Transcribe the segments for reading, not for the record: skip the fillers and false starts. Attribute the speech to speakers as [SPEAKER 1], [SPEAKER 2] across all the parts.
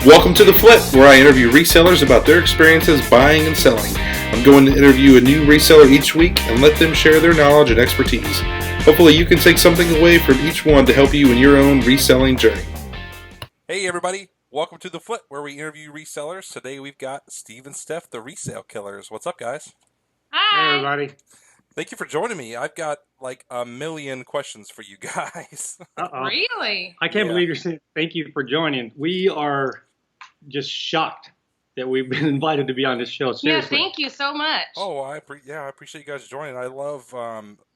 [SPEAKER 1] Welcome to The Flip, where I interview resellers about their experiences buying and selling. I'm going to interview a new reseller each week and let them share their knowledge and expertise. Hopefully you can take something away from each one to help you in your own reselling journey.
[SPEAKER 2] Hey everybody, welcome to The Flip, where we interview resellers. Today we've got Stevensteph, the Resale Killers. What's up, guys?
[SPEAKER 3] Hi.
[SPEAKER 4] Hey, everybody.
[SPEAKER 2] Thank you for joining me. I've got like a million questions for you guys.
[SPEAKER 4] Uh-oh.
[SPEAKER 3] Really?
[SPEAKER 4] I can't
[SPEAKER 2] Yeah.
[SPEAKER 4] believe you're saying thank you for joining. We are just shocked that we've been invited to be on this show. Seriously.
[SPEAKER 3] Yeah, thank you so much.
[SPEAKER 2] Oh, I appreciate you guys joining. I love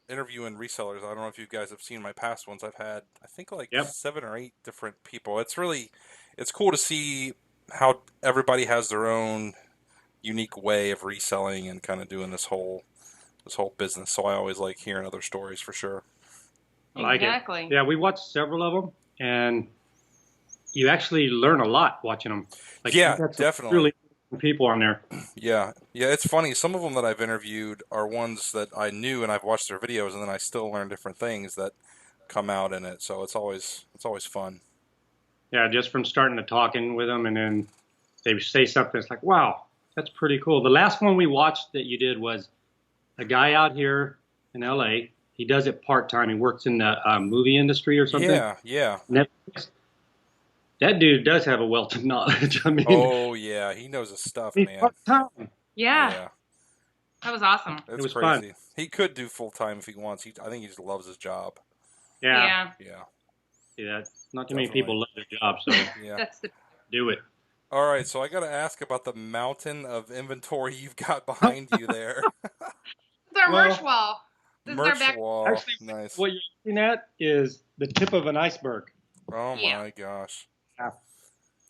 [SPEAKER 2] interviewing resellers. I don't know if you guys have seen my past ones. I've had, I think, like
[SPEAKER 4] Yep.
[SPEAKER 2] 7 or 8 different people. It's cool to see how everybody has their own unique way of reselling and kind of doing this whole business. So I always like hearing other stories for sure.
[SPEAKER 4] I like
[SPEAKER 3] Exactly.
[SPEAKER 4] it. Yeah, we watched several of them, and you actually learn a lot watching them.
[SPEAKER 2] Yeah,
[SPEAKER 4] you've got some
[SPEAKER 2] definitely.
[SPEAKER 4] Really good people on there.
[SPEAKER 2] Yeah, it's funny. Some of them that I've interviewed are ones that I knew and I've watched their videos, and then I still learn different things that come out in it. So it's always fun.
[SPEAKER 4] Yeah, just from starting to talking with them, and then they say something. It's like, wow, that's pretty cool. The last one we watched that you did was a guy out here in LA. He does it part-time. He works in the movie industry or something.
[SPEAKER 2] Yeah.
[SPEAKER 4] Netflix. That dude does have a wealth of knowledge. I mean,
[SPEAKER 2] Oh yeah, he knows his stuff,
[SPEAKER 4] he's
[SPEAKER 2] man.
[SPEAKER 4] part-time.
[SPEAKER 3] Yeah, that was awesome.
[SPEAKER 2] It's
[SPEAKER 4] was
[SPEAKER 2] crazy.
[SPEAKER 4] fun.
[SPEAKER 2] He could do full time if he wants. I think he just loves his job.
[SPEAKER 4] Yeah.
[SPEAKER 2] Yeah.
[SPEAKER 4] Not too many
[SPEAKER 2] Definitely.
[SPEAKER 4] people love their job, so
[SPEAKER 2] Yeah.
[SPEAKER 3] That's the
[SPEAKER 4] do it.
[SPEAKER 2] All right, so I got to ask about the mountain of inventory you've got behind you there.
[SPEAKER 3] It's our
[SPEAKER 4] Well,
[SPEAKER 3] merch wall. This is our
[SPEAKER 2] Merch
[SPEAKER 3] back.
[SPEAKER 2] wall.
[SPEAKER 4] Actually,
[SPEAKER 2] Nice.
[SPEAKER 4] What you're looking at is the tip of an iceberg.
[SPEAKER 2] Oh
[SPEAKER 3] Yeah.
[SPEAKER 2] my gosh.
[SPEAKER 4] Yeah.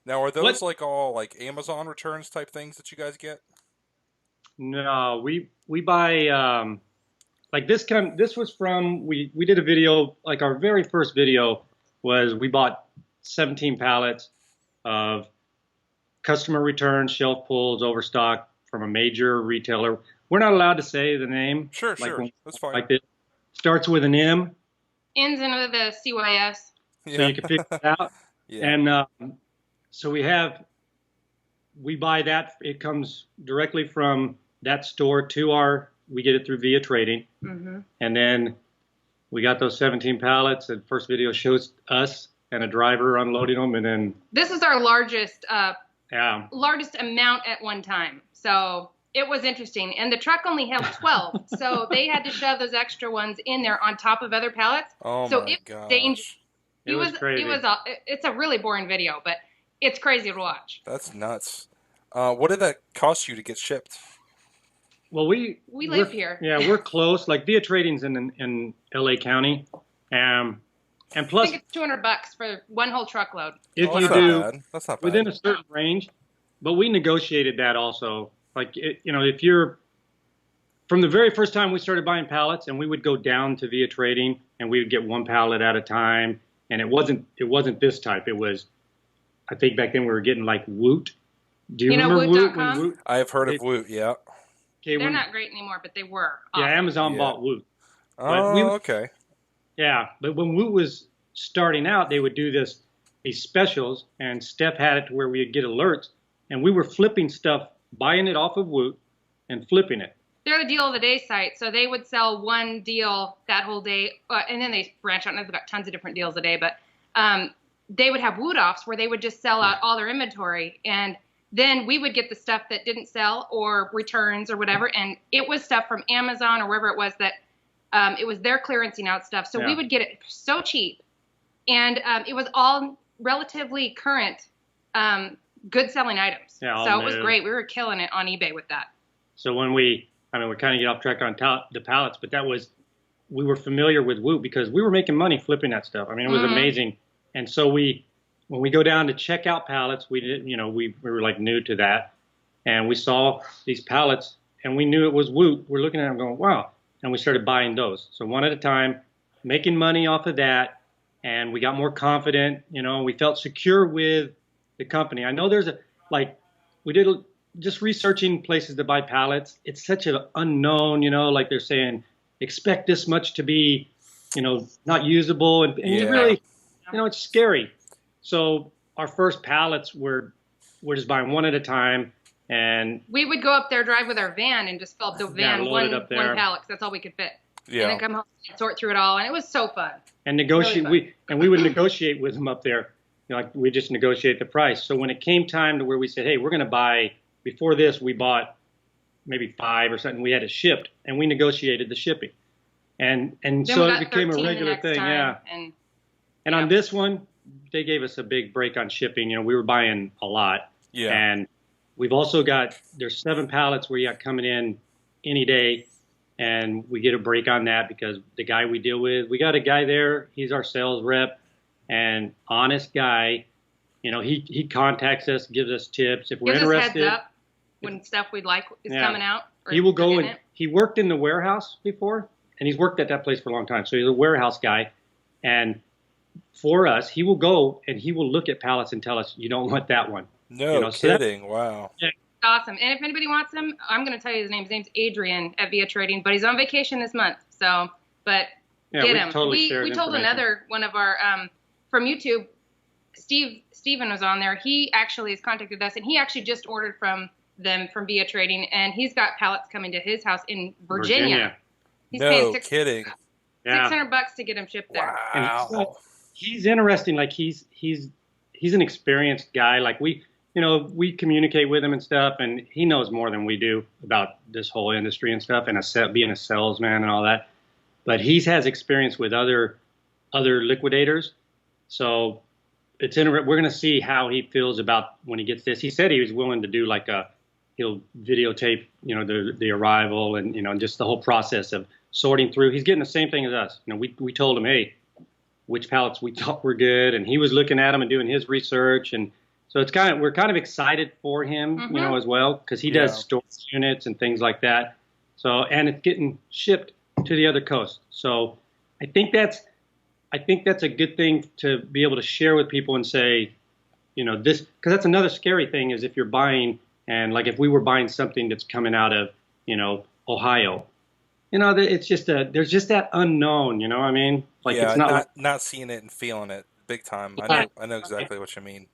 [SPEAKER 2] Now, are those
[SPEAKER 4] What-
[SPEAKER 2] like all like Amazon returns type things that you guys get?
[SPEAKER 4] No, we buy like this was from we did a video, like our very first video was we bought 17 pallets of customer returns, shelf pulls, overstock from a major retailer. We're not allowed to say the name.
[SPEAKER 2] Sure.
[SPEAKER 4] when-
[SPEAKER 2] That's fine.
[SPEAKER 4] Like this. Starts with an M,
[SPEAKER 3] Ends in with a CYS.
[SPEAKER 2] Yeah.
[SPEAKER 4] so you can figure it out.
[SPEAKER 2] Yeah.
[SPEAKER 4] And so we buy that. It comes directly from that store to we get it through via trading.
[SPEAKER 3] Mm-hmm.
[SPEAKER 4] And then we got those 17 pallets. And first video shows us and a driver unloading them. And then,
[SPEAKER 3] This is our largest
[SPEAKER 4] yeah,
[SPEAKER 3] amount at one time. So it was interesting. And the truck only held 12. So they had to shove those extra ones in there on top of other pallets.
[SPEAKER 2] Oh
[SPEAKER 3] so
[SPEAKER 2] my
[SPEAKER 3] it was
[SPEAKER 2] gosh.
[SPEAKER 3] dangerous.
[SPEAKER 4] it was crazy.
[SPEAKER 3] It's a really boring video, but it's crazy to watch.
[SPEAKER 2] That's nuts. What did that cost you to get shipped?
[SPEAKER 4] Well,
[SPEAKER 3] We
[SPEAKER 4] we're-
[SPEAKER 3] live here.
[SPEAKER 4] Yeah, we're close. Like via trading's in LA County. And
[SPEAKER 3] I
[SPEAKER 4] plus,
[SPEAKER 3] think it's $200 for one whole truckload.
[SPEAKER 4] if
[SPEAKER 2] Oh,
[SPEAKER 4] you
[SPEAKER 2] that's
[SPEAKER 4] do
[SPEAKER 2] not bad. That's not bad.
[SPEAKER 4] within a certain range, but we negotiated that also. Like, if you're from the very first time we started buying pallets, and we would go down to via trading, and we would get one pallet at a time, and it wasn't this type. It was, I think back then we were getting like Woot. Do you
[SPEAKER 3] You know
[SPEAKER 4] remember Woot?
[SPEAKER 3] Woot.com?
[SPEAKER 4] Woot?
[SPEAKER 2] I have heard of
[SPEAKER 4] It-
[SPEAKER 2] Woot. Yeah.
[SPEAKER 4] Okay,
[SPEAKER 3] They're not great anymore, but they were.
[SPEAKER 4] Yeah,
[SPEAKER 3] Awesome.
[SPEAKER 4] Amazon
[SPEAKER 2] Yeah.
[SPEAKER 4] bought Woot.
[SPEAKER 2] Oh, okay.
[SPEAKER 4] Yeah, but when Woot was starting out, they would do these specials, and Steph had it to where we'd get alerts, and we were flipping stuff, buying it off of Woot, and flipping it.
[SPEAKER 3] They're the deal of the day site, so they would sell one deal that whole day, and then they branch out and they've got tons of different deals a day. But they would have woot offs where they would just sell out all their inventory, and then we would get the stuff that didn't sell or returns or whatever, and it was stuff from Amazon or wherever it was that it was their clearancing out stuff. So we
[SPEAKER 4] Yeah.
[SPEAKER 3] would get it so cheap, and it was all relatively current, good selling items.
[SPEAKER 4] Yeah, all
[SPEAKER 3] so it was
[SPEAKER 4] new.
[SPEAKER 3] great. We were killing it on eBay with that.
[SPEAKER 4] So when we kind of get off track on the pallets, but we were familiar with Woot because we were making money flipping that stuff. I mean, it was
[SPEAKER 3] Mhm.
[SPEAKER 4] amazing. And so when we go down to check out pallets, we didn't, we were like new to that, and we saw these pallets, and we knew it was Woot. We're looking at them going, wow, and we started buying those. So one at a time, making money off of that, and we got more confident. We felt secure with the company. I know there's we did just researching places to buy pallets. It's such an unknown, like they're saying, expect this much to be, not usable, and you
[SPEAKER 2] Yeah.
[SPEAKER 4] really, it's scary. So our first pallets were we're just buying one at a time. And
[SPEAKER 3] we would go up there, drive with our van, and just fill up the van
[SPEAKER 4] load it
[SPEAKER 3] one
[SPEAKER 4] up there.
[SPEAKER 3] pallet, 'cause that's all we could fit.
[SPEAKER 2] Yeah.
[SPEAKER 3] And then come home and sort through it all, and it was so fun.
[SPEAKER 4] And negotiate,
[SPEAKER 3] Really
[SPEAKER 4] we would negotiate with them up there. You know, like we just negotiate the price. So when it came time to where we said, hey, we're going to buy, before this, we bought maybe 5 or something. We had it shipped, and we negotiated the shipping. And
[SPEAKER 3] Then
[SPEAKER 4] so
[SPEAKER 3] we
[SPEAKER 4] it
[SPEAKER 3] got
[SPEAKER 4] became a
[SPEAKER 3] 13 the
[SPEAKER 4] regular
[SPEAKER 3] next
[SPEAKER 4] thing.
[SPEAKER 3] time,
[SPEAKER 4] Yeah.
[SPEAKER 3] And
[SPEAKER 4] And on this one, they gave us a big break on shipping. You know, we were buying a lot.
[SPEAKER 2] Yeah.
[SPEAKER 4] And we've also got, there's 7 pallets we got coming in any day. And we get a break on that because the guy we deal with, we got a guy there, he's our sales rep, and honest guy. You know, he contacts us, gives us tips. If we're
[SPEAKER 3] gives us
[SPEAKER 4] interested,
[SPEAKER 3] heads up when stuff we'd like is coming out. Or
[SPEAKER 4] he will go
[SPEAKER 3] in
[SPEAKER 4] and
[SPEAKER 3] it.
[SPEAKER 4] he worked in the warehouse before, and he's worked at that place for a long time. So he's a warehouse guy. And for us, he will go and he will look at pallets and tell us, you don't want that one.
[SPEAKER 2] No
[SPEAKER 4] You know, so that-
[SPEAKER 2] kidding. Wow.
[SPEAKER 3] Awesome. And if anybody wants him, I'm going to tell you his name. His name's Adrian at Via Trading, but he's on vacation this month. So, but
[SPEAKER 4] Yeah,
[SPEAKER 3] get
[SPEAKER 4] we've
[SPEAKER 3] him.
[SPEAKER 4] totally shared
[SPEAKER 3] We told
[SPEAKER 4] information.
[SPEAKER 3] another one of our from YouTube. Steven was on there. He actually has contacted us, and he actually just ordered from them from Via Trading, and he's got pallets coming to his house in Virginia. He's paying
[SPEAKER 2] No kidding.
[SPEAKER 4] Yeah.
[SPEAKER 3] $600 to get him shipped there.
[SPEAKER 2] Wow.
[SPEAKER 4] He's interesting. Like he's an experienced guy. Like we communicate with him and stuff, and he knows more than we do about this whole industry and stuff, and being a salesman and all that. But he has experience with other liquidators, so it's we're going to see how he feels about when he gets this. He said he was willing to do like he'll videotape, you know, the arrival and, you know, just the whole process of sorting through. He's getting the same thing as us. You know, we told him, hey, which pallets we thought were good, and he was looking at them and doing his research, and so we're kind of excited for him, you know, as well, because he does storage units and things like that. So, and it's getting shipped to the other coast. So I think that's a good thing to be able to share with people and say, you know, this, because that's another scary thing is if you're buying, and like if we were buying something that's coming out of, you know, Ohio, you know, it's just there's just that unknown, you know what I mean? Like
[SPEAKER 2] yeah,
[SPEAKER 4] it's
[SPEAKER 2] not seeing it and feeling it big time.
[SPEAKER 3] Yeah.
[SPEAKER 2] I know exactly what you mean.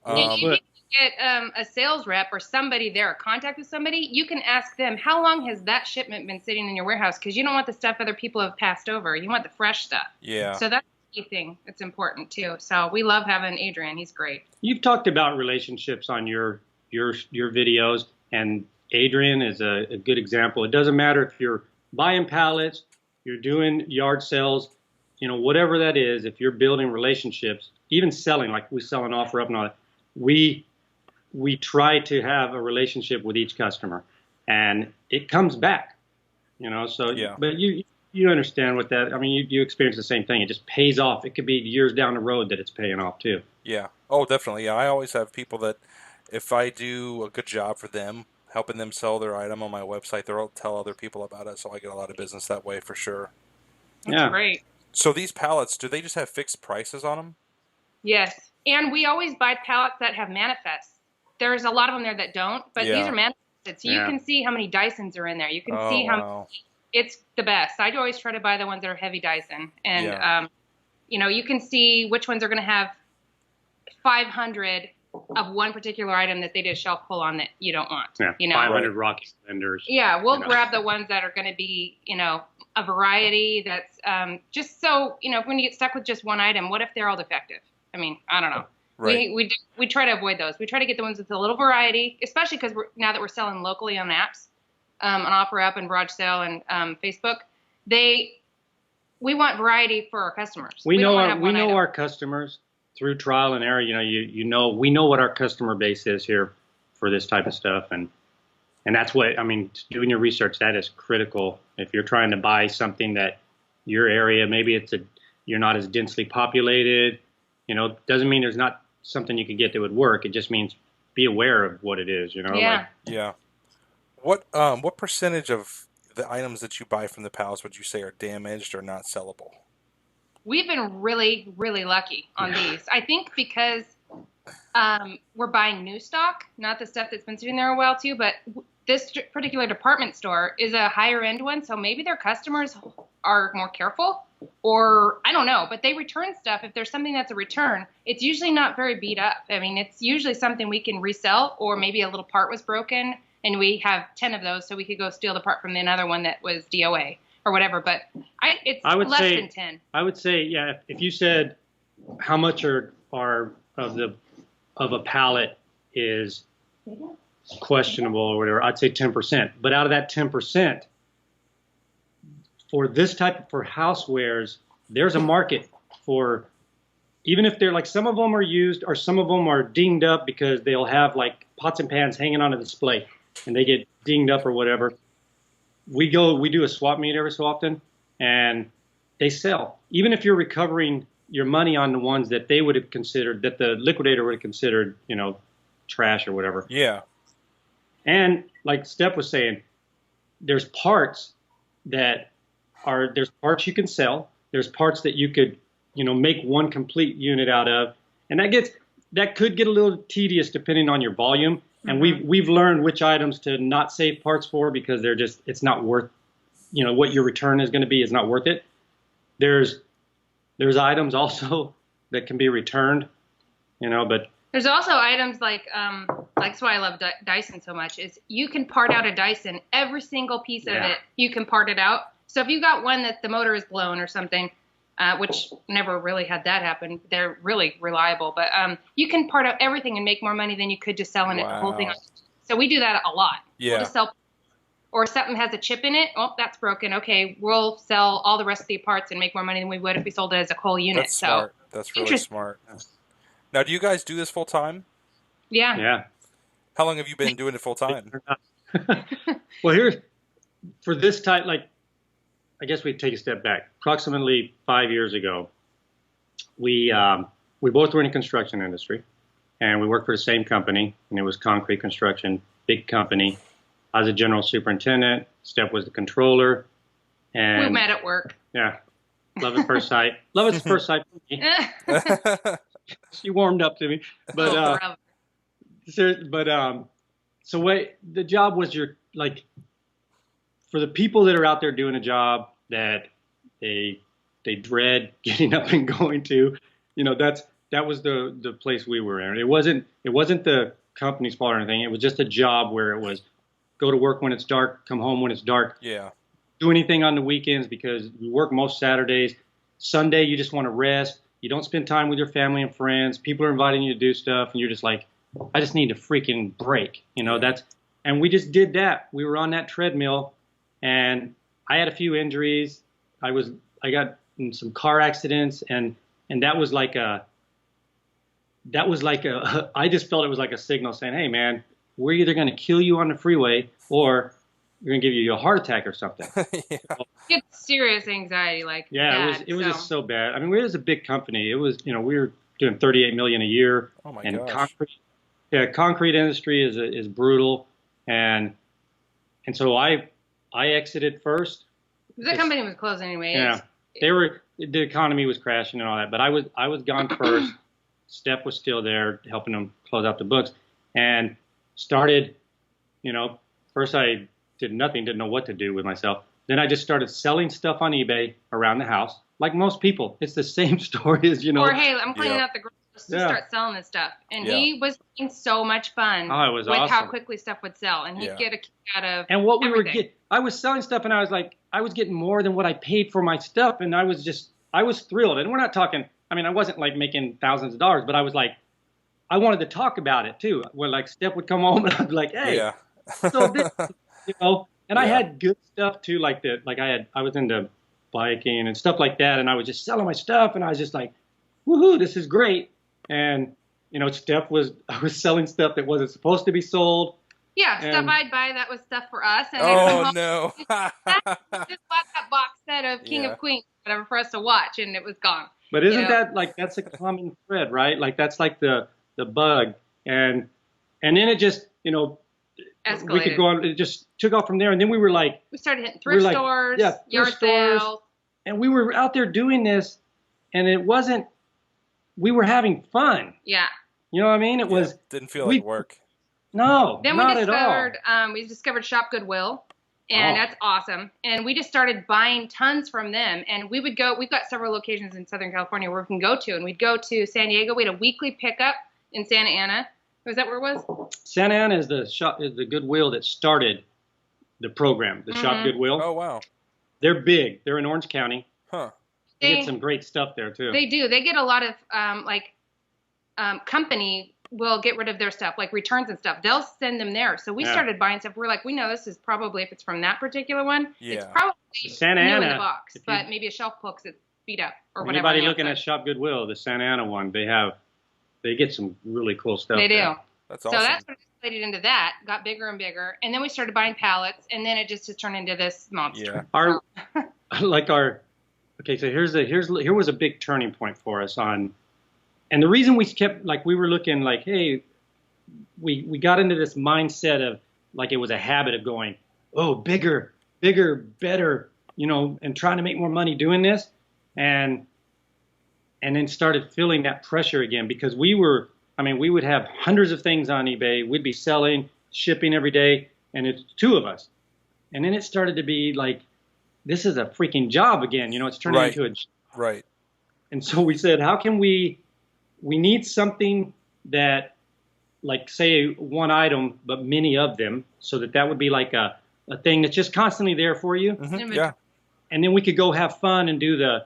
[SPEAKER 3] And you can get a sales rep or somebody there, or contact with somebody. You can ask them, how long has that shipment been sitting in your warehouse? Because you don't want the stuff other people have passed over. You want the fresh stuff.
[SPEAKER 2] Yeah.
[SPEAKER 3] So that's the key thing. It's important too. So we love having Adrian. He's great.
[SPEAKER 4] You've talked about relationships on your videos, and Adrian is a good example. It doesn't matter if you're buying pallets, you're doing yard sales, you know, whatever that is, if you're building relationships, even selling, like we sell an offer up and all that, we try to have a relationship with each customer, and it comes back, you know. So,
[SPEAKER 2] yeah.
[SPEAKER 4] But you understand what that. I mean, you experience the same thing. It just pays off. It could be years down the road that it's paying off too.
[SPEAKER 2] Yeah. Oh, definitely. Yeah. I always have people that, if I do a good job for them, helping them sell their item on my website, they'll tell other people about it. So I get a lot of business that way for sure.
[SPEAKER 3] That's great.
[SPEAKER 2] So these pallets, do they just have fixed prices on them?
[SPEAKER 3] Yes. And we always buy pallets that have manifests. There's a lot of them there that don't, but these are manifested. So you can see how many Dysons are in there. You can see how it's the best. I always try to buy the ones that are heavy Dyson. And, you know, you can see which ones are going to have 500 of one particular item that they did a shelf pull on that you don't want.
[SPEAKER 4] Yeah,
[SPEAKER 3] you know?
[SPEAKER 4] 500 Rocky Vendors.
[SPEAKER 3] Yeah, we'll grab the ones that are going to be, you know, a variety that's just so, you know, when you get stuck with just one item, what if they're all defective? I mean, I don't know.
[SPEAKER 2] Right.
[SPEAKER 3] We try to avoid those. We try to get the ones with a little variety, especially because now that we're selling locally on apps, on OfferUp and Garage Sale and Facebook, we want variety for our customers.
[SPEAKER 4] We know
[SPEAKER 3] item.
[SPEAKER 4] our customers through trial and error. You know, we know what our customer base is here for this type of stuff, and that's what I mean. Doing your research, that is critical. If you're trying to buy something that your area, maybe you're not as densely populated. You know, doesn't mean there's not something you can get that would work. It just means be aware of what it is. You know.
[SPEAKER 3] Yeah.
[SPEAKER 2] Yeah. What percentage of the items that you buy from the pallets would you say are damaged or not sellable?
[SPEAKER 3] We've been really, really lucky on these. I think because we're buying new stock, not the stuff that's been sitting there a while too, but this particular department store is a higher end one, so maybe their customers are more careful or I don't know, but they return stuff. If there's something that's a return, it's usually not very beat up. I mean, it's usually something we can resell, or maybe a little part was broken and we have 10 of those, so we could go steal the part from another one that was DOA or whatever. But it's less than 10.
[SPEAKER 4] I would say, yeah, if you said how much are of a pallet is questionable or whatever, I'd say 10%. But out of that 10%, for this type, for housewares, there's a market for, even if they're like, some of them are used or some of them are dinged up because they'll have like pots and pans hanging on a display and they get dinged up or whatever. We do a swap meet every so often and they sell. Even if you're recovering your money on the ones that they would have considered, that the liquidator would have considered, you know, trash or whatever.
[SPEAKER 2] Yeah.
[SPEAKER 4] And like Steph was saying, there's parts there's parts you can sell. There's parts that you could, you know, make one complete unit out of. And that could get a little tedious depending on your volume. And we've learned which items to not save parts for because it's not worth, you know, what your return is going to be is not worth it. There's items also that can be returned, you know, but
[SPEAKER 3] there's also items like that's why I love Dyson so much, is you can part out a Dyson. Every single piece of it, you can part it out. So if you got one that the motor is blown or something, which never really had that happen, they're really reliable. But you can part out everything and make more money than you could just selling it, the whole thing. So we do that a lot.
[SPEAKER 2] Yeah.
[SPEAKER 3] We'll just sell, or something has a chip in it. Oh, that's broken. Okay, we'll sell all the rest of the parts and make more money than we would if we sold it as a whole unit.
[SPEAKER 2] That's smart. That's really smart. Now, do you guys do this full time?
[SPEAKER 3] Yeah.
[SPEAKER 4] Yeah.
[SPEAKER 2] How long have you been doing it full time?
[SPEAKER 4] Well, for this type, like, I guess we'd take a step back. Approximately 5 years ago, we both were in the construction industry, and we worked for the same company, and it was concrete construction, big company. I was a general superintendent. Steph was the controller. And
[SPEAKER 3] we met at work.
[SPEAKER 4] Yeah. Love at first sight. Love at first sight for me. She warmed up to me. But the job was for the people that are out there doing a job that they dread getting up and going to, you know, that was the place we were in. It wasn't the company's fault or anything. It was just a job where it was go to work when it's dark, come home when it's dark.
[SPEAKER 2] Yeah.
[SPEAKER 4] Do anything on the weekends because we work most Saturdays. Sunday, you just want to rest. You don't spend time with your family and friends. People are inviting you to do stuff, and you're just like, I just need a freaking break. You know, and we just did that. We were on that treadmill, and I had a few injuries. I got in some car accidents, and that was like I just felt it was like a signal saying, hey, man, we're either going to kill you on the freeway or we're going to give you a heart attack or something.
[SPEAKER 2] Yeah.
[SPEAKER 3] Get serious anxiety, like
[SPEAKER 4] it was just so bad. I mean, it was a big company. It was, you know, we were doing $38 million a year.
[SPEAKER 2] Oh my
[SPEAKER 4] and
[SPEAKER 2] gosh.
[SPEAKER 4] Concrete industry is brutal, and so I exited first.
[SPEAKER 3] The company was closing anyway.
[SPEAKER 4] Yeah, the economy was crashing and all that, but I was gone first. Steph was still there helping them close out the books, and started, you know, first I did nothing, didn't know what to do with myself. Then I just started selling stuff on eBay around the house, like most people. It's the same story as, you know.
[SPEAKER 3] Or, hey, I'm cleaning out the garage to start selling this stuff. And he was having so much fun
[SPEAKER 4] with
[SPEAKER 3] awesome. How quickly stuff would sell. And he'd get a kick out of
[SPEAKER 4] And what
[SPEAKER 3] everything.
[SPEAKER 4] we were getting, I was selling stuff, and I was like, I was getting more than what I paid for my stuff. And I was thrilled. And we're not talking, I mean, I wasn't like making thousands of dollars, but I was like, I wanted to talk about it too. When like Steph would come home and I'd be like, hey, so this, you know, and I had good stuff too, like I was into biking and stuff like that, and I was just selling my stuff, and I was just like, woohoo, this is great. And you know, I was selling stuff that wasn't supposed to be sold.
[SPEAKER 3] Yeah, stuff I'd buy that was stuff for us. And
[SPEAKER 2] no!
[SPEAKER 3] Just bought that box set of King of Queens, whatever, for us to watch, and it was gone.
[SPEAKER 4] But isn't that like, that's a common thread, right? Like that's like the bug, and then it just, you know, escalated. We could go on. It just took off from there, and then we started
[SPEAKER 3] hitting thrift stores, yard sales,
[SPEAKER 4] and we were out there doing this, and it wasn't. We were having fun.
[SPEAKER 3] Yeah.
[SPEAKER 4] You know what I mean? It was
[SPEAKER 2] didn't feel like work.
[SPEAKER 4] No,
[SPEAKER 3] then
[SPEAKER 4] not
[SPEAKER 3] we discovered
[SPEAKER 4] at all.
[SPEAKER 3] We discovered Shop Goodwill, And
[SPEAKER 4] Oh.
[SPEAKER 3] that's awesome. And we just started buying tons from them. And we've got several locations in Southern California where we can go to. And we'd go to San Diego. We had a weekly pickup in Santa Ana. Was that where it was?
[SPEAKER 4] Santa Ana is the Goodwill that started the program, the Shop Goodwill.
[SPEAKER 2] Oh, wow.
[SPEAKER 4] They're big. They're in Orange County.
[SPEAKER 2] Huh.
[SPEAKER 4] They get some great stuff there too.
[SPEAKER 3] They do. They get a lot of company will get rid of their stuff, like returns and stuff. They'll send them there. So we started buying stuff. We're like, we know this is probably, if it's from that particular one, it's probably
[SPEAKER 4] Santa
[SPEAKER 3] new
[SPEAKER 4] Ana,
[SPEAKER 3] in the box, but maybe a shelf looks it's beat up or whatever.
[SPEAKER 4] Anybody looking at Shop Goodwill, the Santa Ana one, they get some really cool stuff.
[SPEAKER 3] They do.
[SPEAKER 4] There.
[SPEAKER 2] That's awesome.
[SPEAKER 3] So that's what escalated into that, got bigger and bigger, and then we started buying pallets, and then it just has turned into this monster.
[SPEAKER 4] Yeah. Okay, so here was a big turning point for us on, and the reason we kept, like, we were looking like, hey, we got into this mindset of, like, it was a habit of going, oh, bigger, better, and trying to make more money doing this, and then started feeling that pressure again, because we would have hundreds of things on eBay, we'd be selling, shipping every day, and it's two of us, and then it started to be like, this is a freaking job again, it's turning into a job.
[SPEAKER 2] Right.
[SPEAKER 4] And so we said, how can we need something that, like, say one item, but many of them, so that would be like a thing that's just constantly there for you.
[SPEAKER 2] Mm-hmm. Yeah.
[SPEAKER 4] And then we could go have fun and do the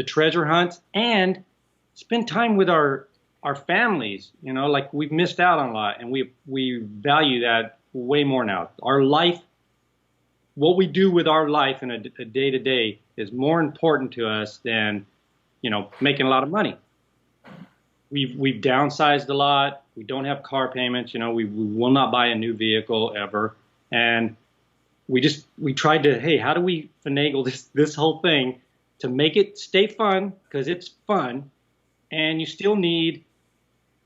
[SPEAKER 4] treasure hunts and spend time with our families, like we've missed out on a lot, and we value that way more now. Our life, what we do with our life in a day-to-day is more important to us than, making a lot of money. We've downsized a lot. We don't have car payments. We will not buy a new vehicle ever. And we tried to, hey, how do we finagle this whole thing to make it stay fun, because it's fun, and you still need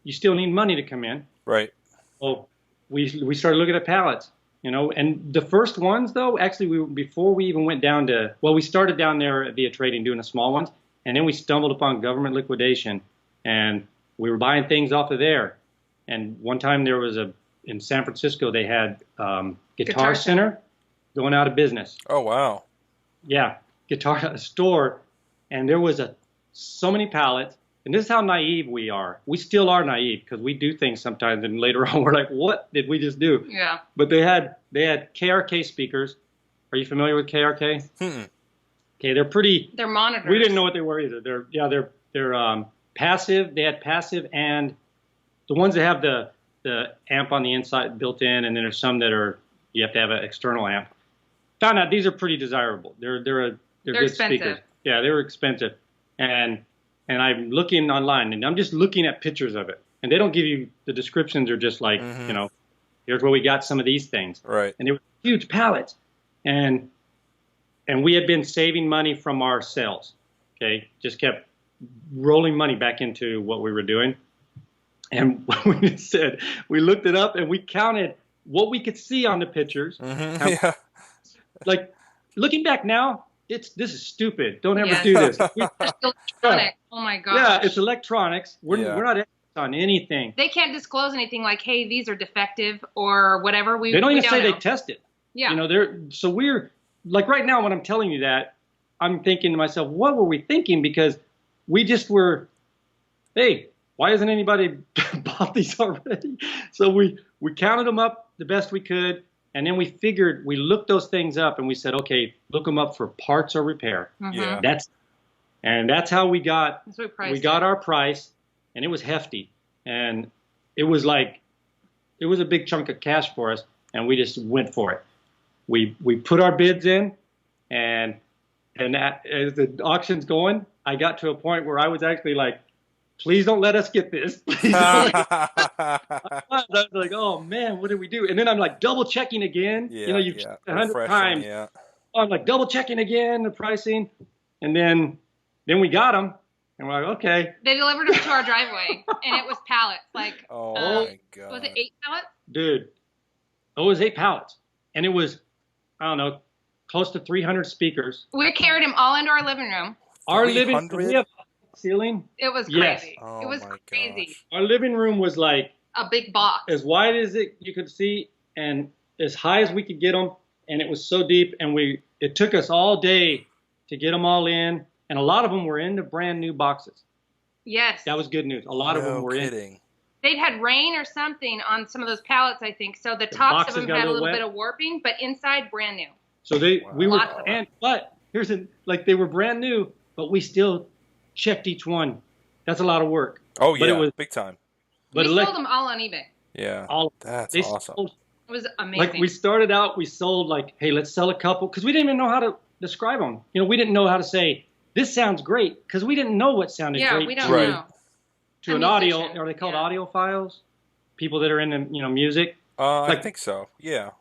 [SPEAKER 4] money to come in.
[SPEAKER 2] Right.
[SPEAKER 4] So we started looking at pallets. And the first ones, though, actually, before we even went down to, we started down there via trading, doing the small ones, and then we stumbled upon government liquidation, and we were buying things off of there. And one time there was in San Francisco, they had Guitar Center going out of business.
[SPEAKER 2] Oh, wow.
[SPEAKER 4] Yeah, guitar store, and there was so many pallets. And this is how naive we are. We still are naive, because we do things sometimes, and later on we're like, what did we just do?
[SPEAKER 3] Yeah.
[SPEAKER 4] But they had KRK speakers. Are you familiar with KRK? Okay, they're monitors. We didn't know what they were either. They're passive. They had passive, and the ones that have the amp on the inside built in, and then there's some that you have to have an external amp. Found out these are pretty desirable. They're good
[SPEAKER 3] expensive.
[SPEAKER 4] Speakers. Yeah, they were expensive, and I'm looking online, and I'm just looking at pictures of it. And they don't give you, the descriptions are just like, here's where we got some of these things.
[SPEAKER 2] Right.
[SPEAKER 4] And they were huge pallets. And we had been saving money from our sales. Okay. Just kept rolling money back into what we were doing. And we said, we looked it up and we counted what we could see on the pictures.
[SPEAKER 2] Mm-hmm. Yeah.
[SPEAKER 4] Like, looking back now, this is stupid. Don't ever do this.
[SPEAKER 3] Electronics. Oh my gosh.
[SPEAKER 4] Yeah, it's electronics. We're not experts on anything.
[SPEAKER 3] They can't disclose anything like, hey, these are defective or whatever.
[SPEAKER 4] They don't even say they test it.
[SPEAKER 3] Yeah.
[SPEAKER 4] So we're like, right now when I'm telling you that, I'm thinking to myself, what were we thinking? Because we just were, hey, why hasn't anybody bought these already? So we counted them up the best we could. And then we looked those things up, and we said, okay, look them up for parts or repair.
[SPEAKER 3] Mm-hmm.
[SPEAKER 2] Yeah.
[SPEAKER 4] That's how we got our price, and it was hefty. And it was a big chunk of cash for us, and we just went for it. We put our bids in, and as the auction's going, I got to a point where I was actually like, please don't let us get this. I was like, oh man, what did we do? And then I'm like double checking again. You've checked 100 times.
[SPEAKER 2] Yeah.
[SPEAKER 4] I'm like double checking again the pricing, and then we got them, and we're like, okay.
[SPEAKER 3] They delivered them to our driveway, and it was pallets. Like,
[SPEAKER 2] oh my god,
[SPEAKER 3] was it 8 pallets?
[SPEAKER 4] Dude, it was 8 pallets, and it was, I don't know, close to 300 speakers.
[SPEAKER 3] We carried them all into our living room.
[SPEAKER 4] Our living room, we have ceiling.
[SPEAKER 3] It was crazy.
[SPEAKER 4] Yes.
[SPEAKER 2] Oh,
[SPEAKER 3] it was crazy.
[SPEAKER 2] Gosh.
[SPEAKER 4] Our living room was like
[SPEAKER 3] a big box,
[SPEAKER 4] as wide as you could see, and as high as we could get them. and it was so deep, and it took us all day to get them all in, and a lot of them were in the brand new boxes.
[SPEAKER 3] Yes.
[SPEAKER 4] That was good news. A lot of them were
[SPEAKER 2] kidding.
[SPEAKER 3] They'd had rain or something on some of those pallets, I think. So the tops of them had a little bit of warping, but inside brand new.
[SPEAKER 4] So but here's like they were brand new, but we still checked each one. That's a lot of work.
[SPEAKER 2] Oh yeah, it was big time.
[SPEAKER 3] But we sold them all on eBay.
[SPEAKER 2] Yeah, that's awesome.
[SPEAKER 3] It was amazing.
[SPEAKER 4] Like we started out, we sold like, hey, let's sell a couple, because we didn't even know how to describe them. You know, we didn't know how to say this sounds great, because we didn't know what sounded great.
[SPEAKER 3] Yeah, we don't know.
[SPEAKER 4] To an audio, are they called audiophiles? People that are into music.
[SPEAKER 2] I think so. Yeah.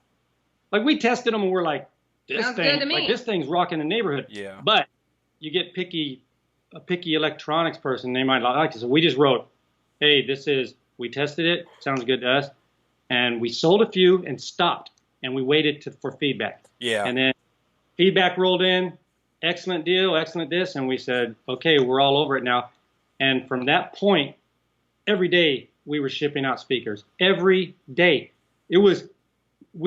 [SPEAKER 4] Like we tested them and we're like, this thing's rocking the neighborhood.
[SPEAKER 2] Yeah.
[SPEAKER 4] But you get a picky electronics person, they might like it. So we just wrote, hey, we tested it, sounds good to us, and we sold a few and stopped, and we waited for feedback.
[SPEAKER 2] Yeah.
[SPEAKER 4] And then feedback rolled in, excellent deal, excellent this, and we said, okay, we're all over it now. And from that point, every day we were shipping out speakers. Every day. We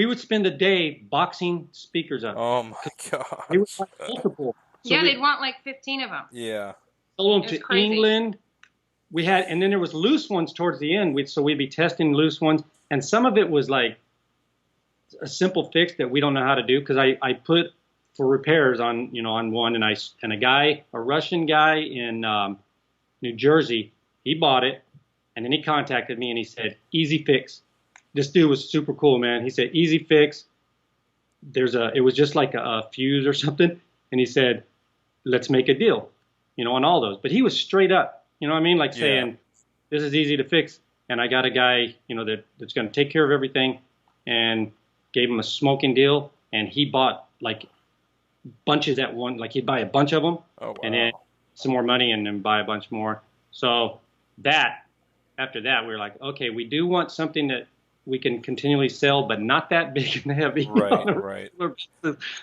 [SPEAKER 4] would spend a day boxing speakers up.
[SPEAKER 2] Oh my gosh.
[SPEAKER 4] They were like multiple.
[SPEAKER 3] So they'd want like 15 of them.
[SPEAKER 2] Yeah.
[SPEAKER 4] Sold them to England. And then there was loose ones towards the end. So we'd be testing loose ones. And some of it was like a simple fix that we don't know how to do, because I put for repairs on one, and a Russian guy in New Jersey, he bought it, and then he contacted me and he said, easy fix. This dude was super cool, man. He said, easy fix. It was just like a fuse or something. And he said, let's make a deal, on all those. But he was straight up, you know what I mean? Like saying, this is easy to fix. And I got a guy, that's going to take care of everything, and gave him a smoking deal. And he bought like bunches at one, like he'd buy a bunch of them.
[SPEAKER 2] Oh, wow.
[SPEAKER 4] And then some more money and then buy a bunch more. So after that, we were like, okay, we do want something that we can continually sell, but not that big and heavy.
[SPEAKER 2] Right.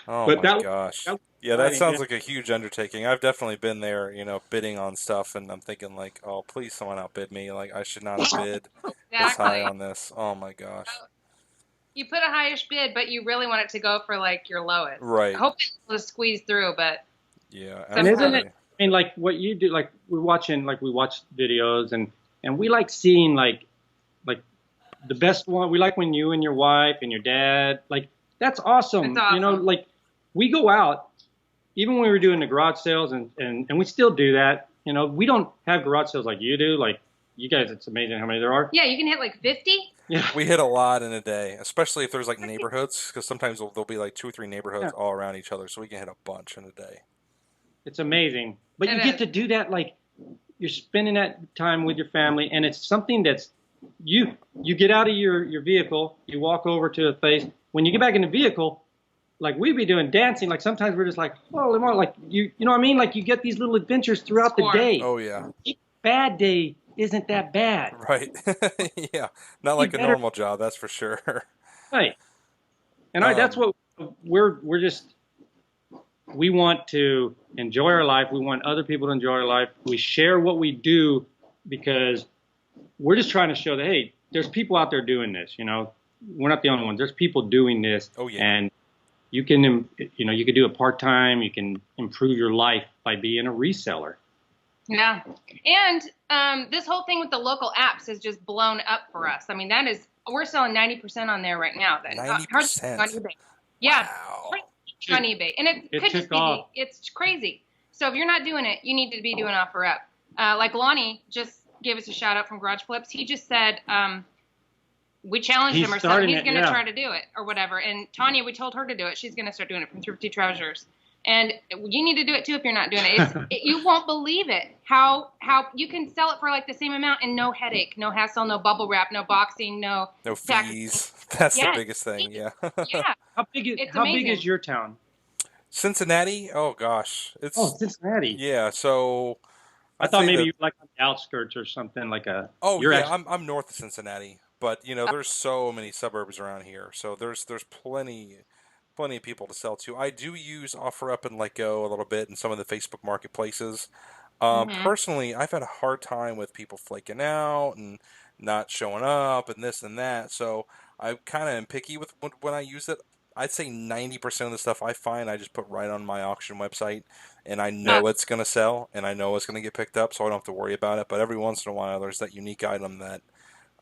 [SPEAKER 2] Oh my gosh. That sounds like a huge undertaking. I've definitely been there, bidding on stuff, and I'm thinking like, oh, please someone outbid me. Like, I should not have bid this high on this. Oh my gosh.
[SPEAKER 3] You put a highish bid, but you really want it to go for like your lowest.
[SPEAKER 2] Right.
[SPEAKER 3] I hope it'll just squeeze through, but
[SPEAKER 2] yeah.
[SPEAKER 4] And isn't it? I mean, like what you do, like we watch videos, and we like seeing like the best one. We like when you and your wife and your dad, like that's awesome. Like we go out, even when we were doing the garage sales, and we still do that. We don't have garage sales like you do. Like you guys, it's amazing how many there are.
[SPEAKER 3] Yeah, you can hit like 50.
[SPEAKER 2] Yeah. We hit a lot in a day, especially if there's like neighborhoods, because sometimes there'll be like 2 or 3 neighborhoods all around each other, so we can hit a bunch in a day.
[SPEAKER 4] It's amazing. But you get to do that, like you're spending that time with your family, and it's something that's you get out of your vehicle, you walk over to a place. When you get back in the vehicle, like we'd be doing dancing, like sometimes we're just like, holy moly, like you know what I mean? Like you get these little adventures throughout the day.
[SPEAKER 2] Oh yeah.
[SPEAKER 4] Bad day isn't that bad.
[SPEAKER 2] Right. Yeah. Not like a normal job, that's for sure.
[SPEAKER 4] Right. And that's what we're just, we want to enjoy our life. We want other people to enjoy our life. We share what we do because we're just trying to show that, hey, there's people out there doing this, We're not the only ones. There's people doing this.
[SPEAKER 2] Oh, yeah.
[SPEAKER 4] And you can, you can do it part-time. You can improve your life by being a reseller.
[SPEAKER 3] Yeah. And this whole thing with the local apps has just blown up for us. I mean, we're selling 90% on there right now.
[SPEAKER 2] 90%?
[SPEAKER 3] On eBay. Yeah.
[SPEAKER 2] Wow.
[SPEAKER 3] On eBay. And it could just be, it's crazy. So if you're not doing it, you need to be doing OfferUp. Like Lonnie just gave us a shout out from Garage Flips. He just said, we challenged him or something. He's going to try to do it or whatever. And Tanya, we told her to do it. She's going to start doing it from Thrifty Treasures. And you need to do it too if you're not doing it. You won't believe it. How you can sell it for like the same amount and no headache, no hassle, no bubble wrap, no boxing, no
[SPEAKER 2] fees. That's the biggest thing. Yeah.
[SPEAKER 3] Yeah.
[SPEAKER 4] How big is your town?
[SPEAKER 2] Cincinnati? Oh gosh,
[SPEAKER 4] Cincinnati.
[SPEAKER 2] Yeah. So
[SPEAKER 4] I thought maybe you were like on the outskirts or something like a.
[SPEAKER 2] Oh yeah, I'm north of Cincinnati, but there's so many suburbs around here, so there's plenty of people to sell to. I do use OfferUp and Let Go a little bit in some of the Facebook marketplaces. Personally, I've had a hard time with people flaking out and not showing up and this and that, so I kind of am picky with when I use it. I'd say 90% of the stuff I find, I just put right on my auction website, and I know it's going to sell, and I know it's going to get picked up, so I don't have to worry about it. But every once in a while, there's that unique item that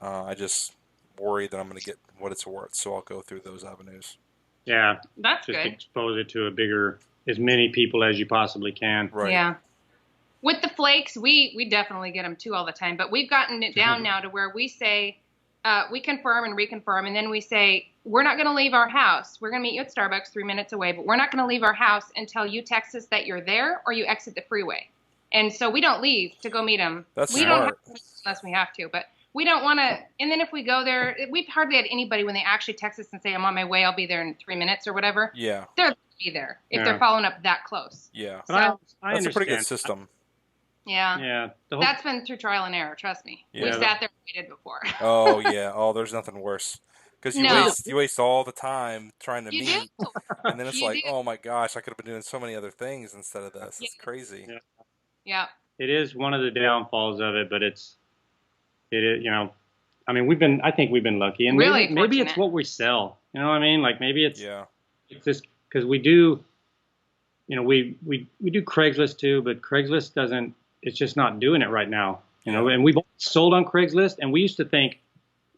[SPEAKER 2] I just worry that I'm going to get what it's worth, so I'll go through those avenues.
[SPEAKER 4] Yeah,
[SPEAKER 3] That's
[SPEAKER 4] just
[SPEAKER 3] good.
[SPEAKER 4] expose it to as many people as you possibly can.
[SPEAKER 2] Right.
[SPEAKER 3] Yeah. With the flakes, we definitely get them too all the time, but we've gotten it down now to where we say, we confirm and reconfirm, and then we say, we're not going to leave our house. We're going to meet you at Starbucks 3 minutes away, but we're not going to leave our house until you text us that you're there or you exit the freeway. And so we don't leave to go meet them.
[SPEAKER 2] That's
[SPEAKER 3] we
[SPEAKER 2] smart.
[SPEAKER 3] don't have to unless we have to, but we don't want to. And then if we go there, we've hardly had anybody when they actually text us and say, I'm on my way, I'll be there in 3 minutes or whatever.
[SPEAKER 2] Yeah.
[SPEAKER 3] They're going to be there if
[SPEAKER 4] Yeah.
[SPEAKER 3] they're following up that close.
[SPEAKER 2] Yeah.
[SPEAKER 4] But I
[SPEAKER 2] That's
[SPEAKER 4] understand.
[SPEAKER 2] a pretty good system.
[SPEAKER 3] Yeah.
[SPEAKER 4] Yeah. The whole,
[SPEAKER 3] That's been through trial and error, trust me.
[SPEAKER 2] Yeah.
[SPEAKER 3] We've sat there and waited before.
[SPEAKER 2] Oh, yeah. Oh, there's nothing worse. Because
[SPEAKER 3] No.
[SPEAKER 2] you waste all the time trying to
[SPEAKER 3] You
[SPEAKER 2] meet,
[SPEAKER 3] do.
[SPEAKER 2] and then it's
[SPEAKER 3] You
[SPEAKER 2] like,
[SPEAKER 3] do.
[SPEAKER 2] oh my gosh, I could have been doing so many other things instead of this. It's crazy.
[SPEAKER 4] Yeah.
[SPEAKER 3] Yeah.
[SPEAKER 4] it is one of the downfalls of it, but it is, I mean, I think we've been lucky, and
[SPEAKER 3] Really
[SPEAKER 4] maybe it's
[SPEAKER 3] fortunate.
[SPEAKER 4] what we sell. You know what I mean? Like maybe it's
[SPEAKER 2] Yeah.
[SPEAKER 4] just because we do, we do Craigslist too, but Craigslist doesn't. It's just not doing it right now. And we've sold on Craigslist, and we used to think,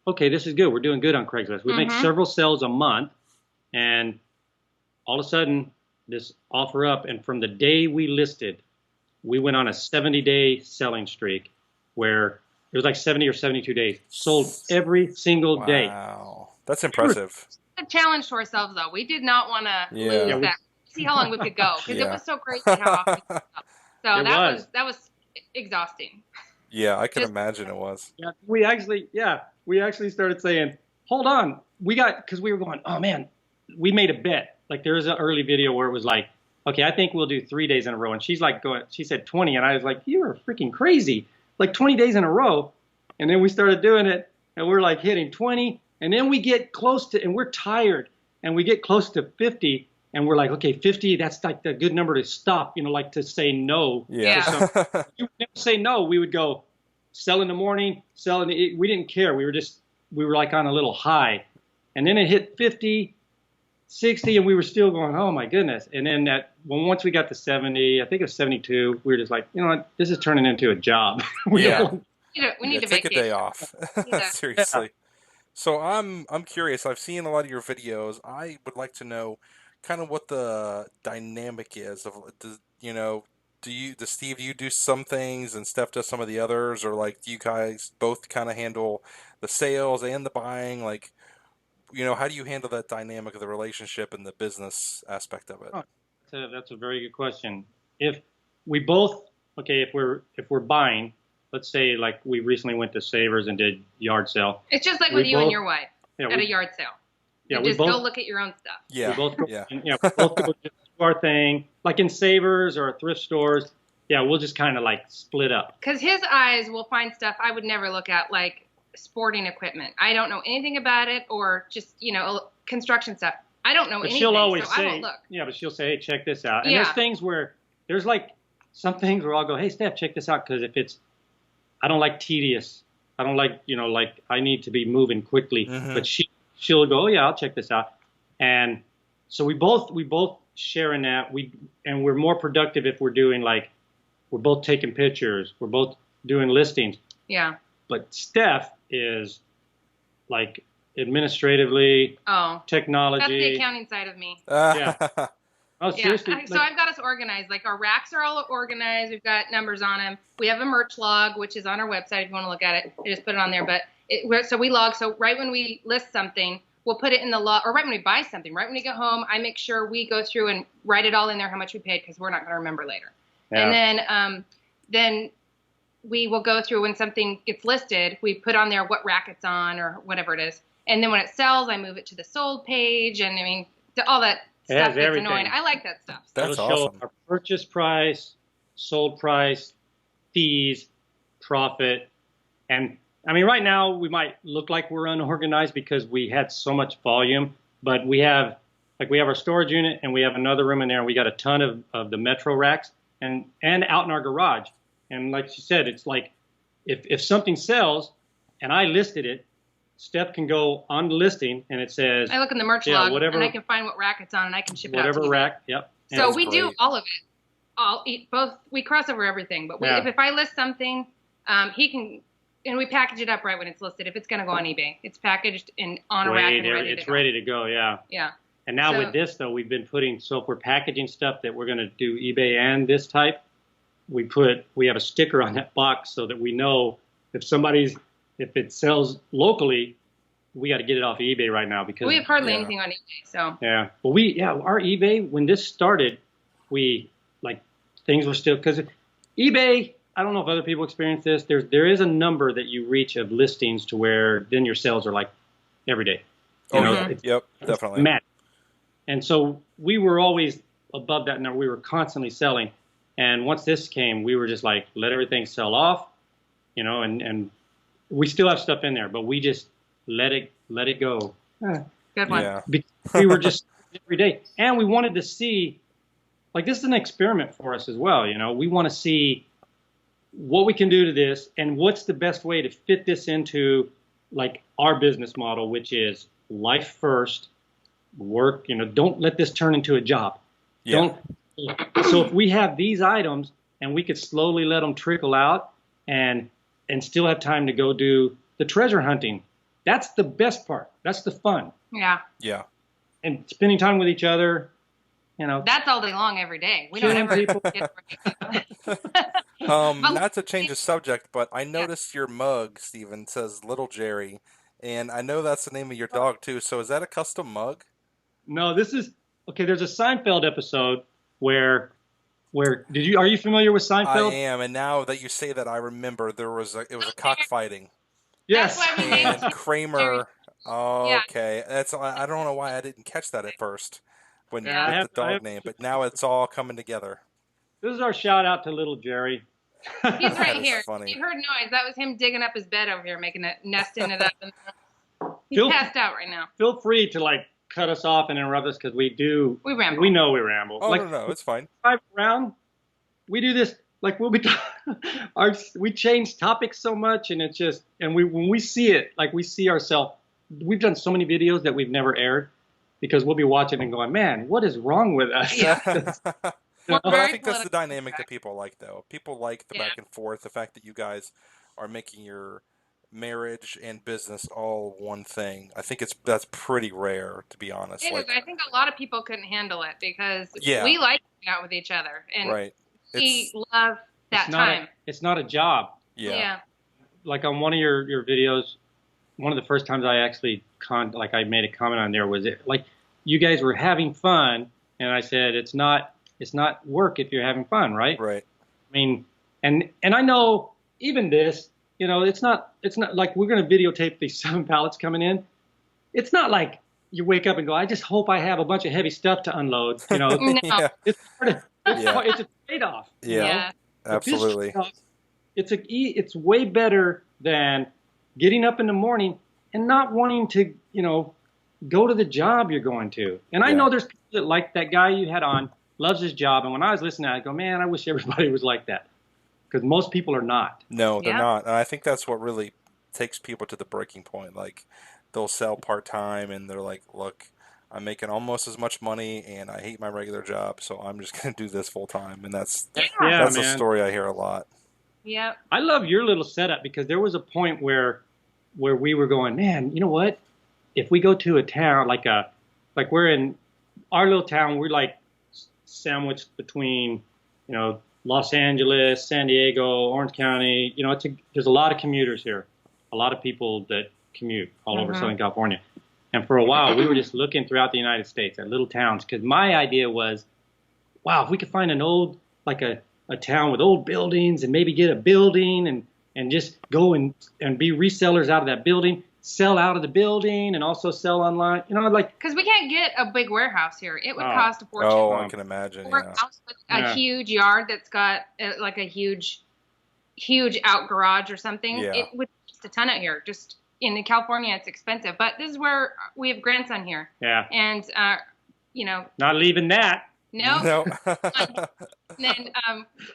[SPEAKER 4] okay, this is good. We're doing good on Craigslist. We make several sales a month, and all of a sudden, this offer up, and from the day we listed, we went on a 70-day selling streak where it was like 70 or 72 days. Sold every single day.
[SPEAKER 2] Wow. That's impressive.
[SPEAKER 3] A challenge to ourselves, though. We did not want to
[SPEAKER 2] Yeah.
[SPEAKER 3] lose that. See how long we could go because it
[SPEAKER 2] Yeah.
[SPEAKER 3] was so crazy how often. So
[SPEAKER 4] It
[SPEAKER 3] that was exhausting.
[SPEAKER 2] Yeah, I can
[SPEAKER 3] Just-
[SPEAKER 2] imagine it was.
[SPEAKER 4] Yeah, we actually started saying, hold on, because we were going, oh man, we made a bet. Like there was an early video where it was like, okay, I think we'll do 3 days in a row. And she said 20. And I was like, you are freaking crazy. Like 20 days in a row. And then we started doing it and we're like hitting 20. And then we get close to, and we're tired and we get close to 50. And we're like, okay, 50, that's like the good number to stop, like to say no.
[SPEAKER 2] Yeah.
[SPEAKER 4] You would never say no. We would go sell in the morning, we didn't care. We were like on a little high. And then it hit 50, 60, and we were still going, oh my goodness. And then once we got to 70, I think it was 72, we were just like, you know what, this is turning into a job. We
[SPEAKER 2] Yeah.
[SPEAKER 3] We need to
[SPEAKER 2] take a
[SPEAKER 3] vacate.
[SPEAKER 2] day off.
[SPEAKER 3] Yeah.
[SPEAKER 2] Seriously. So I'm curious. I've seen a lot of your videos. I would like to know kind of what the dynamic is of, does Steve, you do some things and Steph does some of the others, or like do you guys both kind of handle the sales and the buying? Like, how do you handle that dynamic of the relationship and the business aspect of it?
[SPEAKER 4] Oh, that's a very good question. If we both, if we're buying, let's say like we recently went to Savers and did yard sale.
[SPEAKER 3] It's just like with you and your wife
[SPEAKER 4] Yeah,
[SPEAKER 3] at a yard sale.
[SPEAKER 4] Yeah,
[SPEAKER 3] You just go look at your own stuff.
[SPEAKER 2] Yeah.
[SPEAKER 4] We both,
[SPEAKER 2] Yeah.
[SPEAKER 4] we both go do our thing, like in Savers or thrift stores. Yeah, we'll just kind of like split up.
[SPEAKER 3] Because his eyes will find stuff I would never look at, like sporting equipment. I don't know anything about it, or just, construction stuff. I don't know
[SPEAKER 4] But
[SPEAKER 3] anything,
[SPEAKER 4] she'll always
[SPEAKER 3] so I
[SPEAKER 4] say,
[SPEAKER 3] won't look.
[SPEAKER 4] yeah, but she'll say, hey, check this out. And
[SPEAKER 3] Yeah.
[SPEAKER 4] there's things where there's like some things where I'll go, hey, Steph, check this out, because I don't like tedious. I don't like, like I need to be moving quickly.
[SPEAKER 2] Mhm.
[SPEAKER 4] But she'll go, oh yeah, I'll check this out. And so we both share in that. And we're more productive if we're doing we're both taking pictures. We're both doing listings.
[SPEAKER 3] Yeah.
[SPEAKER 4] But Steph is like administratively,
[SPEAKER 3] Oh,
[SPEAKER 4] technology.
[SPEAKER 3] that's the accounting side of me.
[SPEAKER 4] Yeah. Oh,
[SPEAKER 3] Yeah.
[SPEAKER 4] seriously?
[SPEAKER 3] So I've got us organized. Like our racks are all organized. We've got numbers on them. We have a merch log, which is on our website if you want to look at it. I just put it on there. But so we log. So right when we list something, we'll put it in the log, or right when we buy something, right when we get home, I make sure we go through and write it all in there how much we paid, because we're not going to remember later.
[SPEAKER 4] Yeah.
[SPEAKER 3] And then we will go through when something gets listed, we put on there what rack it's on or whatever it is. And then when it sells, I move it to the sold page. And I mean, all that
[SPEAKER 4] It
[SPEAKER 3] stuff
[SPEAKER 4] has
[SPEAKER 3] gets
[SPEAKER 4] everything.
[SPEAKER 3] annoying. I like that stuff.
[SPEAKER 2] That's
[SPEAKER 4] It'll show
[SPEAKER 2] awesome.
[SPEAKER 4] our purchase price, sold price, fees, profit. And I mean, right now we might look like we're unorganized because we had so much volume, but we have our storage unit and we have another room in there, and we got a ton of the Metro racks and out in our garage. And like she said, it's like if something sells and I listed it, Steph can go on the listing and it says
[SPEAKER 3] I look in the merch
[SPEAKER 4] Yeah,
[SPEAKER 3] log
[SPEAKER 4] whatever-
[SPEAKER 3] and I can find what rack it's on and I can ship it out to
[SPEAKER 4] whatever
[SPEAKER 3] you.
[SPEAKER 4] rack. Yep.
[SPEAKER 3] So
[SPEAKER 2] That's
[SPEAKER 3] we do
[SPEAKER 2] great.
[SPEAKER 3] all of it. Both we cross over everything. But
[SPEAKER 4] Yeah.
[SPEAKER 3] if I list something, he can, and we package it up right when it's listed. If it's going to go on eBay, it's packaged and on a rack and ready
[SPEAKER 4] it's
[SPEAKER 3] to go.
[SPEAKER 4] ready to go. Yeah.
[SPEAKER 3] Yeah.
[SPEAKER 4] And now
[SPEAKER 3] So-
[SPEAKER 4] with this though, we've been putting, so if we're packaging stuff that we're going to do eBay and this type, we have a sticker on that box so that we know if it sells locally, we got to get it off of eBay right now because
[SPEAKER 3] We have hardly
[SPEAKER 2] Yeah.
[SPEAKER 3] anything on eBay. So
[SPEAKER 4] yeah. Well, our eBay, when this started, things were still, because eBay, I don't know if other people experience this. There is a number that you reach of listings to where then your sales are like every day.
[SPEAKER 2] Oh,
[SPEAKER 4] know,
[SPEAKER 2] yeah.
[SPEAKER 4] it's-
[SPEAKER 2] Yep,
[SPEAKER 4] It's
[SPEAKER 2] definitely.
[SPEAKER 4] mad. And so we were always above that number. We were constantly selling. And once this came, we were just like, let everything sell off, and we still have stuff in there, but we just let it go.
[SPEAKER 3] good one.
[SPEAKER 2] Yeah.
[SPEAKER 4] We were just every day. And we wanted to see, like, this is an experiment for us as well. We want to see what we can do to this and what's the best way to fit this into like our business model, which is life first, work, don't let this turn into a job.
[SPEAKER 2] Yeah.
[SPEAKER 4] So if we have these items and we could slowly let them trickle out and still have time to go do the treasure hunting, that's the best part. That's the fun.
[SPEAKER 3] Yeah.
[SPEAKER 2] Yeah.
[SPEAKER 4] And spending time with each other,
[SPEAKER 3] That's all day long every day. We don't
[SPEAKER 4] killing
[SPEAKER 3] ever
[SPEAKER 4] people.
[SPEAKER 3] get a break.
[SPEAKER 2] Not to change the subject, but I noticed your mug, Steven, says Little Jerry, and I know that's the name of your dog too. So is that a custom mug?
[SPEAKER 4] No, this is okay. There's a Seinfeld episode where are you familiar with Seinfeld?
[SPEAKER 2] I am, and now that you say that, I remember it was a cockfighting,
[SPEAKER 4] Yes.
[SPEAKER 3] That's why we named
[SPEAKER 2] and Kramer. Oh,
[SPEAKER 3] Yeah.
[SPEAKER 2] okay, I don't know why I didn't catch that at first when
[SPEAKER 4] Yeah,
[SPEAKER 2] with
[SPEAKER 4] I
[SPEAKER 2] the dog
[SPEAKER 4] have-
[SPEAKER 2] name, but now it's all coming together.
[SPEAKER 4] This is our shout out to Little Jerry.
[SPEAKER 3] He's
[SPEAKER 2] That
[SPEAKER 3] right
[SPEAKER 2] is
[SPEAKER 3] here.
[SPEAKER 2] funny.
[SPEAKER 3] You heard noise. That was him digging up his bed over here, making a nest in it up. And he's
[SPEAKER 4] Phil-
[SPEAKER 3] passed out right now.
[SPEAKER 4] Feel free to like cut us off and interrupt us because
[SPEAKER 3] We ramble.
[SPEAKER 4] we know we ramble.
[SPEAKER 2] Oh,
[SPEAKER 4] like
[SPEAKER 2] no, it's fine.
[SPEAKER 4] drive around, we do this like we'll be we change topics so much, and it's just when we see it, like we see ourselves. We've done so many videos that we've never aired because we'll be watching and going, man, what is wrong with us?
[SPEAKER 3] Yeah. We're
[SPEAKER 2] But I
[SPEAKER 3] very
[SPEAKER 2] think that's the
[SPEAKER 3] political.
[SPEAKER 2] dynamic that people like, though. People like the
[SPEAKER 3] Yeah.
[SPEAKER 2] back and forth, the fact that you guys are making your marriage and business all one thing. I think that's pretty rare, to be honest.
[SPEAKER 3] It is. I think a lot of people couldn't handle it because
[SPEAKER 2] Yeah.
[SPEAKER 3] we like hanging out with each other and
[SPEAKER 2] right.
[SPEAKER 3] we love that
[SPEAKER 4] It's not
[SPEAKER 3] time.
[SPEAKER 4] it's not a job.
[SPEAKER 2] Yeah.
[SPEAKER 4] Like on one of your videos, one of the first times I actually I made a comment on there was it like you guys were having fun, and I said it's not work if you're having fun, right?
[SPEAKER 2] Right.
[SPEAKER 4] I mean, and I know even this, it's not like we're going to videotape these 7 pallets coming in. It's not like you wake up and go, I just hope I have a bunch of heavy stuff to unload.
[SPEAKER 3] No.
[SPEAKER 2] Yeah.
[SPEAKER 4] It's part of,
[SPEAKER 2] Yeah.
[SPEAKER 4] it's a trade-off.
[SPEAKER 2] Yeah.
[SPEAKER 4] But this
[SPEAKER 2] Absolutely.
[SPEAKER 4] trade-off, it's way better than getting up in the morning and not wanting to, go to the job you're going to. And I
[SPEAKER 2] Yeah.
[SPEAKER 4] know there's people that like that guy you had on, loves his job. And when I was listening, I go, man, I wish everybody was like that. Because most people are not.
[SPEAKER 2] No, they're
[SPEAKER 3] Yeah.
[SPEAKER 2] not. And I think that's what really takes people to the breaking point. Like, they'll sell part-time and they're like, look, I'm making almost as much money and I hate my regular job, so I'm just going to do this full-time. And that's
[SPEAKER 4] Yeah,
[SPEAKER 2] that's a
[SPEAKER 4] man.
[SPEAKER 2] story I hear a lot.
[SPEAKER 3] Yep.
[SPEAKER 4] I love your little setup because there was a point where we were going, man, you know what? If we go to a town like we're in our little town, we're like sandwiched between, Los Angeles, San Diego, Orange County. There's a lot of commuters here, a lot of people that commute all over Southern California. And for a while, we were just looking throughout the United States at little towns because my idea was, wow, if we could find an old, like a town with old buildings and maybe get a building and just go and be resellers out of that building, sell out of the building and also sell online.
[SPEAKER 3] Because we can't get a big warehouse here. It would
[SPEAKER 4] Oh.
[SPEAKER 3] cost a fortune.
[SPEAKER 2] Oh, I can imagine.
[SPEAKER 3] Or a
[SPEAKER 2] Yeah.
[SPEAKER 3] house with a
[SPEAKER 4] Yeah.
[SPEAKER 3] huge yard that's got like a huge out garage or something.
[SPEAKER 2] Yeah.
[SPEAKER 3] It would cost a ton out here. Just in California, it's expensive. But this is where we have grandson here,
[SPEAKER 4] Yeah,
[SPEAKER 3] and
[SPEAKER 4] not leaving that.
[SPEAKER 3] no.
[SPEAKER 2] No.
[SPEAKER 3] And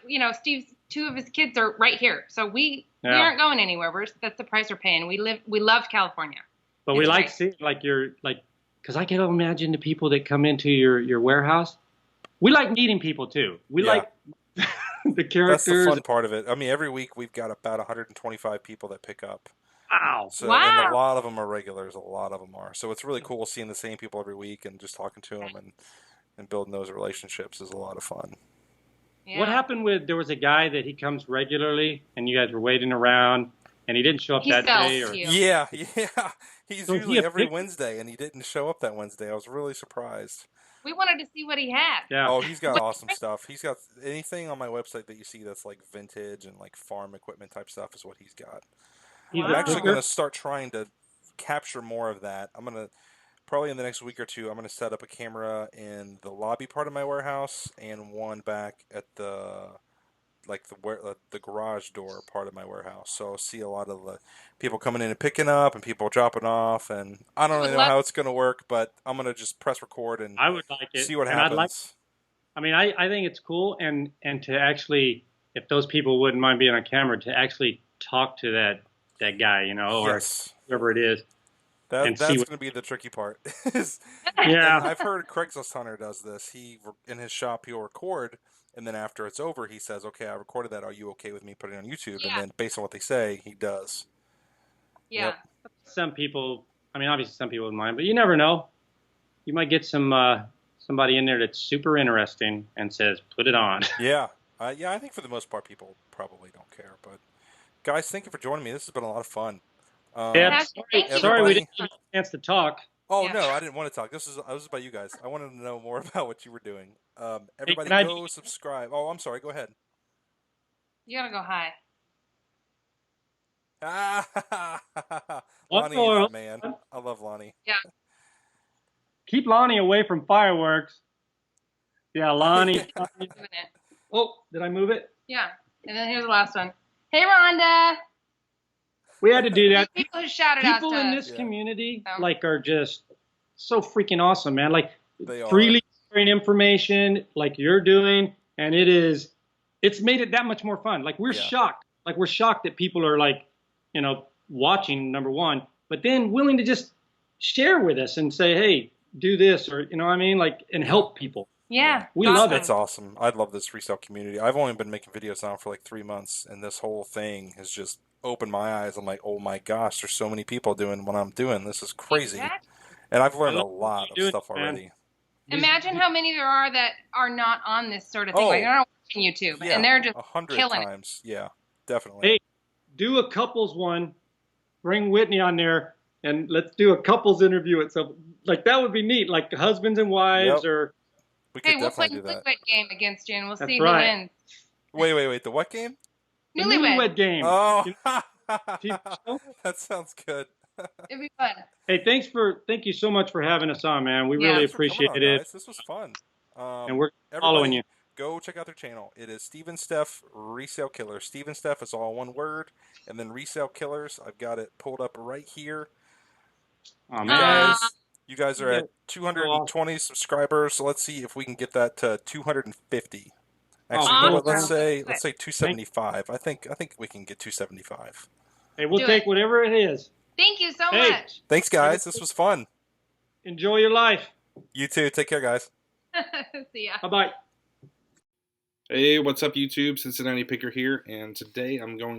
[SPEAKER 3] then Steve's 2 of his kids are right here, so we
[SPEAKER 4] Yeah.
[SPEAKER 3] aren't going anywhere. That's the price we're paying. We love California.
[SPEAKER 4] But we like seeing like because I can imagine the people that come into your warehouse. We like meeting people too. We like the characters.
[SPEAKER 2] That's the fun part of it. I mean, every week we've got about 125 people that pick up.
[SPEAKER 4] Wow.
[SPEAKER 2] So, and a lot of them are regulars. A lot of them are. So it's really cool seeing the same people every week and just talking to them and building those relationships is a lot of fun.
[SPEAKER 4] Yeah. What happened there was a guy that he comes regularly and you guys were waiting around and he didn't show up that day? Or...
[SPEAKER 2] Yeah. He's usually every Wednesday and he didn't show up that Wednesday. I was really surprised.
[SPEAKER 3] We wanted to see what he had.
[SPEAKER 2] Yeah. Oh, he's got awesome stuff. He's got anything on my website that you see that's like vintage and like farm equipment type stuff is what he's got. I'm actually going to start trying to capture more of that. I'm going to probably in the next week or two, I'm going to set up a camera in the lobby part of my warehouse and one back at the garage door part of my warehouse. So I'll see a lot of the people coming in and picking up and people dropping off. And I don't really know how it's going to work, but I'm going to just press record and
[SPEAKER 4] I would like it.
[SPEAKER 2] See what happens.
[SPEAKER 4] I think it's cool and to actually, if those people wouldn't mind being on camera, to actually talk to that guy, or whoever it is.
[SPEAKER 2] That's going to be the tricky part.
[SPEAKER 4] Yeah.
[SPEAKER 2] I've heard Craigslist Hunter does this. He, in his shop, he'll record, and then after it's over, he says, okay, I recorded that. Are you okay with me putting it on YouTube? Yeah. And then based on what they say, he does.
[SPEAKER 3] Yeah.
[SPEAKER 2] Yep.
[SPEAKER 4] Some people, obviously some people wouldn't mind, but you never know. You might get somebody in there that's super interesting and says, put it on.
[SPEAKER 2] Yeah. I think for the most part, people probably don't care, but... Guys, thank you for joining me. This has been a lot of fun.
[SPEAKER 4] Sorry we didn't have a chance to talk.
[SPEAKER 2] Oh, no, I didn't want to talk. This is about you guys. I wanted to know more about what you were doing. Everybody go subscribe. Oh, I'm sorry. Go ahead.
[SPEAKER 3] You got to go high.
[SPEAKER 2] Lonnie, man. I love Lonnie.
[SPEAKER 3] Yeah.
[SPEAKER 4] Keep Lonnie away from fireworks. Yeah, Lonnie. Oh, did I move it?
[SPEAKER 3] Yeah. And then here's the last one. Hey, Rhonda.
[SPEAKER 4] We had to do that.
[SPEAKER 3] People who shouted out to us.
[SPEAKER 4] People in this community, are just so freaking awesome, man. Like, freely sharing information like you're doing, and it's made it that much more fun. Like, we're shocked. Like, we're shocked that people are, watching, number one, but then willing to just share with us and say, hey, do this, or, and help people.
[SPEAKER 3] Yeah.
[SPEAKER 4] We love it.
[SPEAKER 2] It's awesome. I love this resale community. I've only been making videos now for like 3 months, and this whole thing has just opened my eyes. I'm like, oh my gosh, there's so many people doing what I'm doing. This is crazy. Exactly. And I've learned a lot of stuff already.
[SPEAKER 3] Imagine how many there are that are not on this sort of thing. Like, they're not watching YouTube, and they're just
[SPEAKER 2] 100
[SPEAKER 3] killing
[SPEAKER 2] times. It. Yeah, definitely.
[SPEAKER 4] Hey, do a couples one. Bring Whitney on there, and let's do a couples interview. So, that would be neat. Like husbands and wives, or...
[SPEAKER 3] We'll play a newlywed game against you, and we'll see who wins.
[SPEAKER 2] Wait. The what game?
[SPEAKER 4] Newlywed game.
[SPEAKER 2] Oh, that sounds good.
[SPEAKER 3] It'd be fun.
[SPEAKER 4] Hey, thank you so much for having us on, man. We really appreciate it.
[SPEAKER 2] Guys. This was fun.
[SPEAKER 4] And we're following you.
[SPEAKER 2] Go check out their channel. It is Stevensteph Resale Killers. Stevensteph is all one word, and then Resale Killers. I've got it pulled up right here.
[SPEAKER 4] Oh, man.
[SPEAKER 2] You guys are at 220 subscribers, so let's see if we can get that to 250. Actually, let's say 275. I think we can get 275.
[SPEAKER 4] Hey, we'll take whatever it is.
[SPEAKER 3] Thank you so much.
[SPEAKER 2] Thanks, guys. This was fun.
[SPEAKER 4] Enjoy your life.
[SPEAKER 2] You too. Take care, guys.
[SPEAKER 3] See ya.
[SPEAKER 4] Bye-bye.
[SPEAKER 1] Hey, what's up, YouTube? Cincinnati Picker here, and today I'm going